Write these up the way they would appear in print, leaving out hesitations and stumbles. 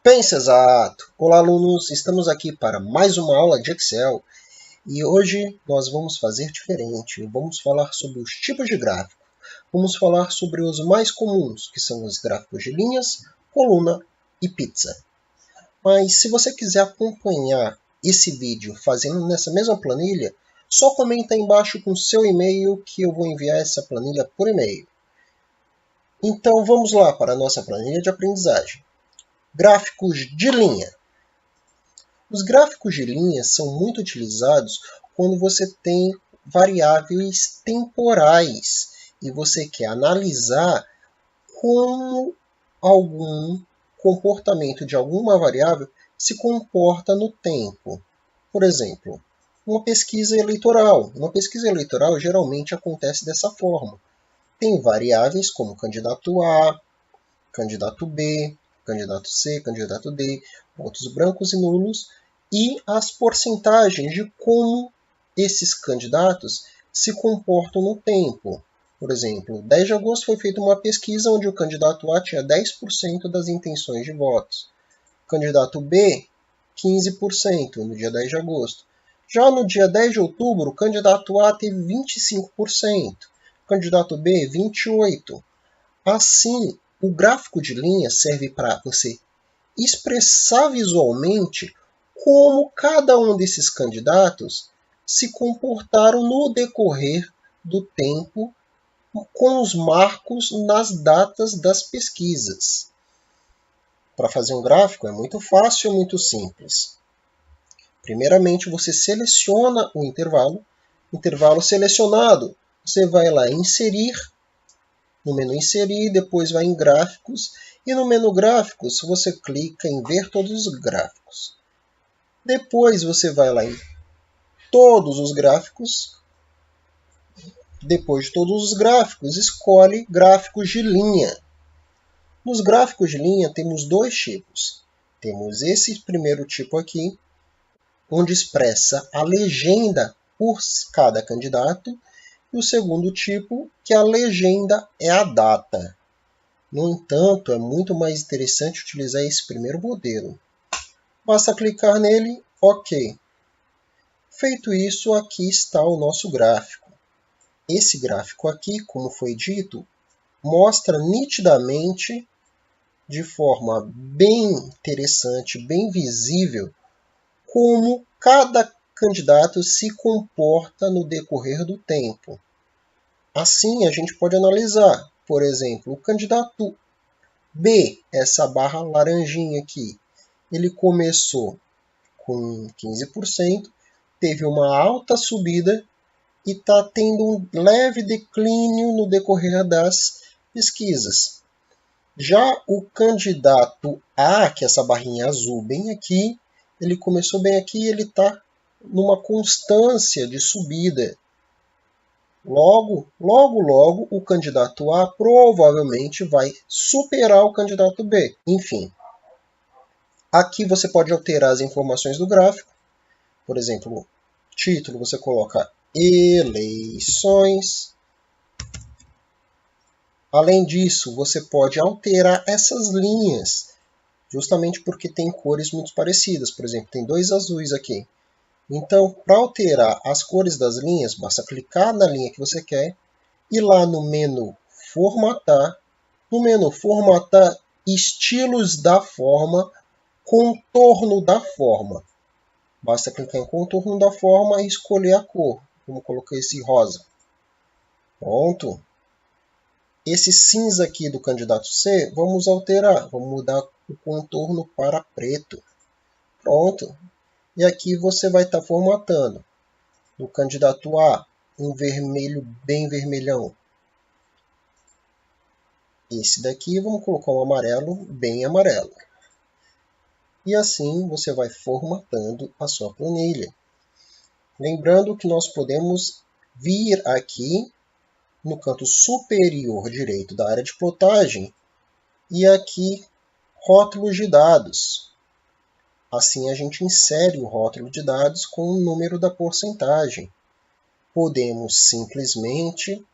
Pense exato! Olá, alunos! Estamos aqui para mais uma aula de Excel e hoje nós vamos fazer diferente. Vamos falar sobre os tipos de gráfico. Vamos falar sobre os mais comuns, que são os gráficos de linhas, coluna e pizza. Mas se você quiser acompanhar esse vídeo fazendo nessa mesma planilha, só comenta aí embaixo com seu e-mail que eu vou enviar essa planilha por e-mail. Então vamos lá para a nossa planilha de aprendizagem. Gráficos de linha. Os gráficos de linha são muito utilizados quando você tem variáveis temporais e você quer analisar como algum comportamento de alguma variável se comporta no tempo. Por exemplo, uma pesquisa eleitoral. Uma pesquisa eleitoral geralmente acontece dessa forma. Tem variáveis como candidato A, candidato B, candidato C, candidato D, votos brancos e nulos, e as porcentagens de como esses candidatos se comportam no tempo. Por exemplo, 10 de agosto foi feita uma pesquisa onde o candidato A tinha 10% das intenções de votos. O candidato B, 15% no dia 10 de agosto. Já no dia 10 de outubro, o candidato A teve 25%, o candidato B, 28%. Assim, o gráfico de linha serve para você expressar visualmente como cada um desses candidatos se comportaram no decorrer do tempo com os marcos nas datas das pesquisas. Para fazer um gráfico é muito fácil e muito simples. Primeiramente, você seleciona o intervalo selecionado, você vai lá em inserir, no menu inserir, depois vai em gráficos e no menu gráficos você clica em ver todos os gráficos. Depois você vai lá em todos os gráficos. Depois de todos os gráficos, escolhe gráficos de linha. Nos gráficos de linha temos dois tipos. Temos esse primeiro tipo aqui, onde expressa a legenda por cada candidato, e o segundo tipo, que a legenda é a data. No entanto, é muito mais interessante utilizar esse primeiro modelo. Basta clicar nele, OK. Feito isso, aqui está o nosso gráfico. Esse gráfico aqui, como foi dito, mostra nitidamente, de forma bem interessante, bem visível, como cada candidato se comporta no decorrer do tempo. Assim, a gente pode analisar, por exemplo, o candidato B, essa barra laranjinha aqui, ele começou com 15%, teve uma alta subida e está tendo um leve declínio no decorrer das pesquisas. Já o candidato A, que é essa barrinha azul bem aqui, ele começou bem aqui e ele está numa constância de subida. Logo, o candidato A provavelmente vai superar o candidato B. Enfim, aqui você pode alterar as informações do gráfico. Por exemplo, título, você coloca eleições. Além disso, você pode alterar essas linhas, justamente porque tem cores muito parecidas. Por exemplo, tem dois azuis aqui. Então, para alterar as cores das linhas, basta clicar na linha que você quer, e lá no menu Formatar, Estilos da forma, Contorno da forma. Basta clicar em Contorno da forma e escolher a cor. Vamos colocar esse rosa. Pronto. Esse cinza aqui do candidato C, vamos alterar. Vamos mudar o contorno para preto. Pronto. E aqui você vai estar formatando. No candidato A, um vermelho bem vermelhão. Esse daqui, vamos colocar um amarelo bem amarelo. E assim você vai formatando a sua planilha. Lembrando que nós podemos vir aqui no canto superior direito da área de plotagem e aqui rótulos de dados. Assim a gente insere o rótulo de dados com o número da porcentagem. Podemos simplesmente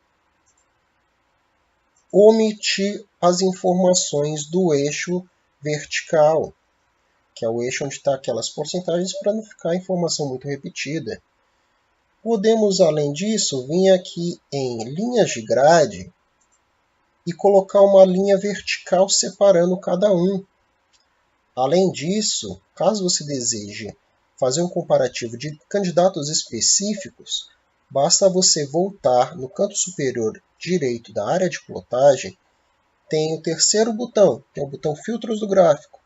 omitir as informações do eixo vertical. que é o eixo onde está aquelas porcentagens para não ficar a informação muito repetida. Podemos, além disso, vir aqui em linhas de grade e colocar uma linha vertical separando cada um. Além disso, caso você deseje fazer um comparativo de candidatos específicos, basta você voltar no canto superior direito da área de plotagem, tem o terceiro botão, que é o botão Filtros do Gráfico.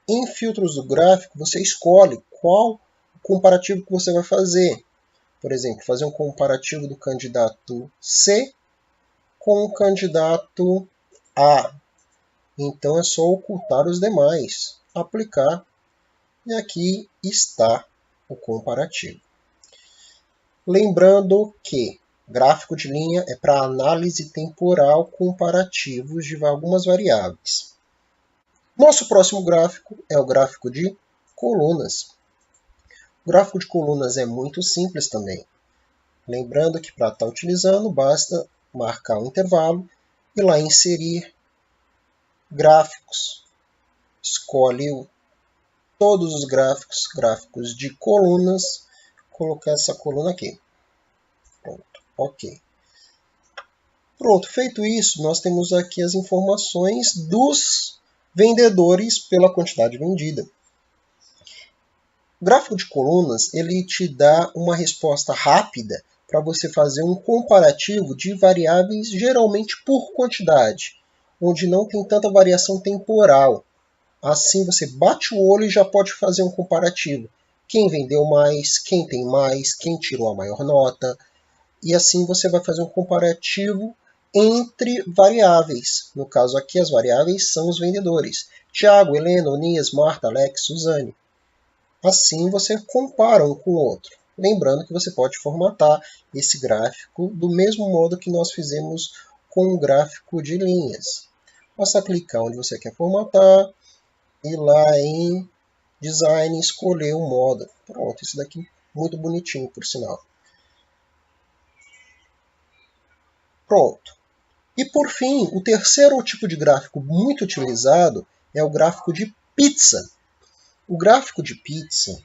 Em Filtros do Gráfico, você escolhe qual comparativo que você vai fazer. Por exemplo, fazer um comparativo do candidato C com o candidato A. Então é só ocultar os demais, aplicar, e aqui está o comparativo. Lembrando que gráfico de linha é para análise temporal comparativos de algumas variáveis. Nosso próximo gráfico é o gráfico de colunas. O gráfico de colunas é muito simples também. Lembrando que para estar utilizando, basta marcar um intervalo e lá inserir gráficos. Escolhe todos os gráficos de colunas, colocar essa coluna aqui. Pronto, ok. Pronto, feito isso, nós temos aqui as informações dos vendedores pela quantidade vendida. O gráfico de colunas, ele te dá uma resposta rápida para você fazer um comparativo de variáveis, geralmente por quantidade, onde não tem tanta variação temporal. Assim você bate o olho e já pode fazer um comparativo. Quem vendeu mais, quem tirou a maior nota. E assim você vai fazer um comparativo entre variáveis. No caso aqui, as variáveis são os vendedores. Tiago, Helena, Onias, Marta, Alex, Suzane. Assim você compara um com o outro. Lembrando que você pode formatar esse gráfico do mesmo modo que nós fizemos com o gráfico de linhas. Basta clicar onde você quer formatar, ir lá em Design, escolher o modo. Pronto, isso daqui muito bonitinho, por sinal. Pronto. E por fim, o terceiro tipo de gráfico muito utilizado é o gráfico de pizza. O gráfico de pizza,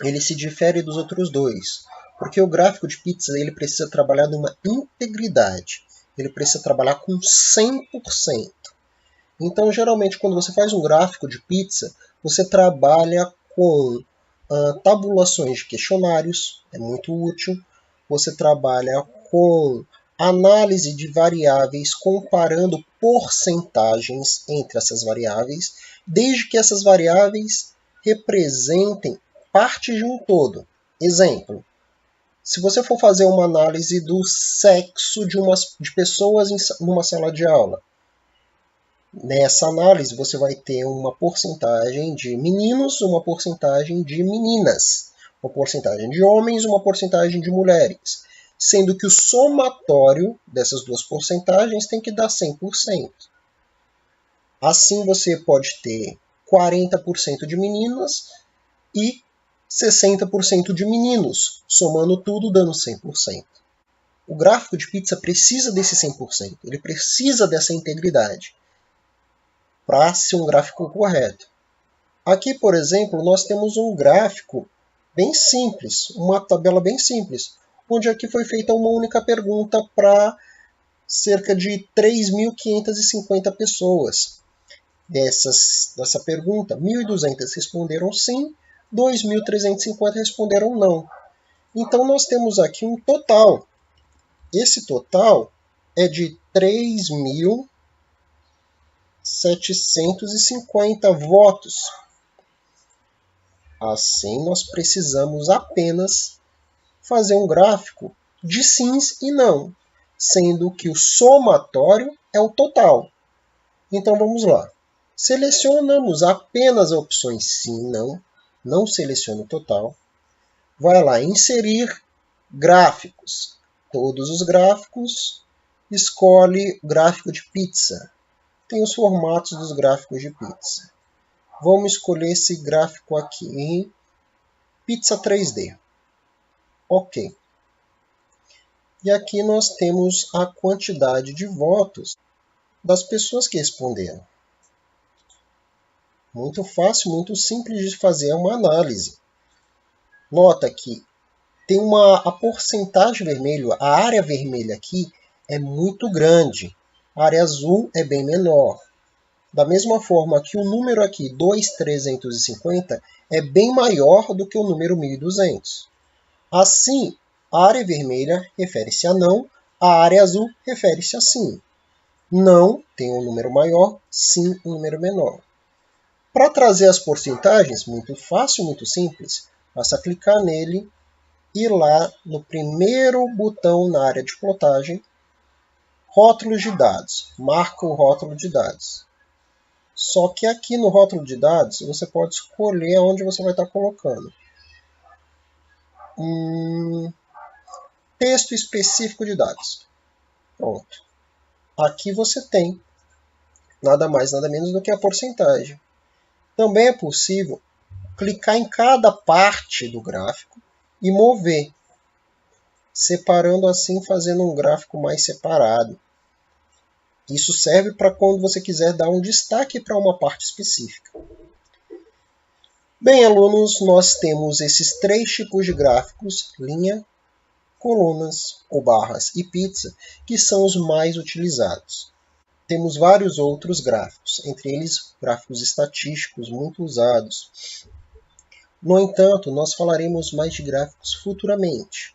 ele se difere dos outros dois, porque o gráfico de pizza ele precisa trabalhar numa integridade. Ele precisa trabalhar com 100%. Então, geralmente, quando você faz um gráfico de pizza, você trabalha com tabulações de questionários, é muito útil. Você trabalha com análise de variáveis comparando porcentagens entre essas variáveis, desde que essas variáveis representem parte de um todo. Exemplo, se você for fazer uma análise do sexo de pessoas em uma sala de aula, nessa análise você vai ter uma porcentagem de meninos, uma porcentagem de meninas, uma porcentagem de homens, uma porcentagem de mulheres, sendo que o somatório dessas duas porcentagens tem que dar 100%. Assim você pode ter 40% de meninas e 60% de meninos, somando tudo dando 100%. O gráfico de pizza precisa desse 100%, ele precisa dessa integridade para ser um gráfico correto. Aqui, por exemplo, nós temos um gráfico bem simples, uma tabela bem simples, onde aqui foi feita uma única pergunta para cerca de 3.550 pessoas. Dessa pergunta, 1.200 responderam sim, 2.350 responderam não. Então nós temos aqui um total. Esse total é de 3.750 votos. Assim, nós precisamos apenas fazer um gráfico de sims e não, sendo que o somatório é o total. Então vamos lá. Selecionamos apenas as opções sim e não, não seleciona o total. Vai lá, inserir gráficos. Todos os gráficos, escolhe gráfico de pizza. Tem os formatos dos gráficos de pizza. Vamos escolher esse gráfico aqui em pizza 3D. Ok. E aqui nós temos a quantidade de votos das pessoas que responderam. Muito fácil, muito simples de fazer uma análise. Nota que tem a porcentagem vermelha, a área vermelha aqui é muito grande. A área azul é bem menor. Da mesma forma que o número aqui, 2.350, é bem maior do que o número 1.200. Assim, a área vermelha refere-se a não, a área azul refere-se a sim. Não tem um número maior, sim um número menor. Para trazer as porcentagens, muito fácil, muito simples, basta clicar nele e lá no primeiro botão na área de plotagem, rótulos de dados, marca o rótulo de dados. Só que aqui no rótulo de dados, você pode escolher onde você vai estar colocando. Texto específico de dados. Pronto. Aqui você tem nada mais, nada menos do que a porcentagem. Também é possível clicar em cada parte do gráfico e mover, separando assim, fazendo um gráfico mais separado. Isso serve para quando você quiser dar um destaque para uma parte específica. Bem, alunos, nós temos esses 3 tipos de gráficos, linha, colunas ou barras e pizza, que são os mais utilizados. Temos vários outros gráficos, entre eles gráficos estatísticos muito usados. No entanto, nós falaremos mais de gráficos futuramente.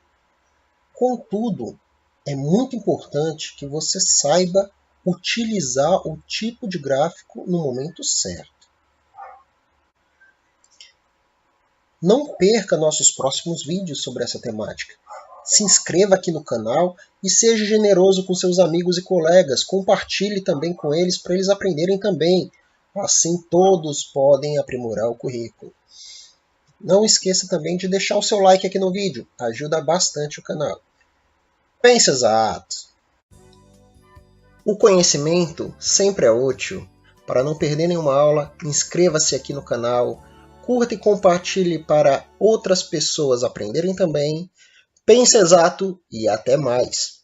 Contudo, é muito importante que você saiba utilizar o tipo de gráfico no momento certo. Não perca nossos próximos vídeos sobre essa temática. Se inscreva aqui no canal e seja generoso com seus amigos e colegas. Compartilhe também com eles para eles aprenderem também. Assim todos podem aprimorar o currículo. Não esqueça também de deixar o seu like aqui no vídeo. Ajuda bastante o canal. Pense exato! O conhecimento sempre é útil. Para não perder nenhuma aula, inscreva-se aqui no canal, curta e compartilhe para outras pessoas aprenderem também. Pense exato e até mais!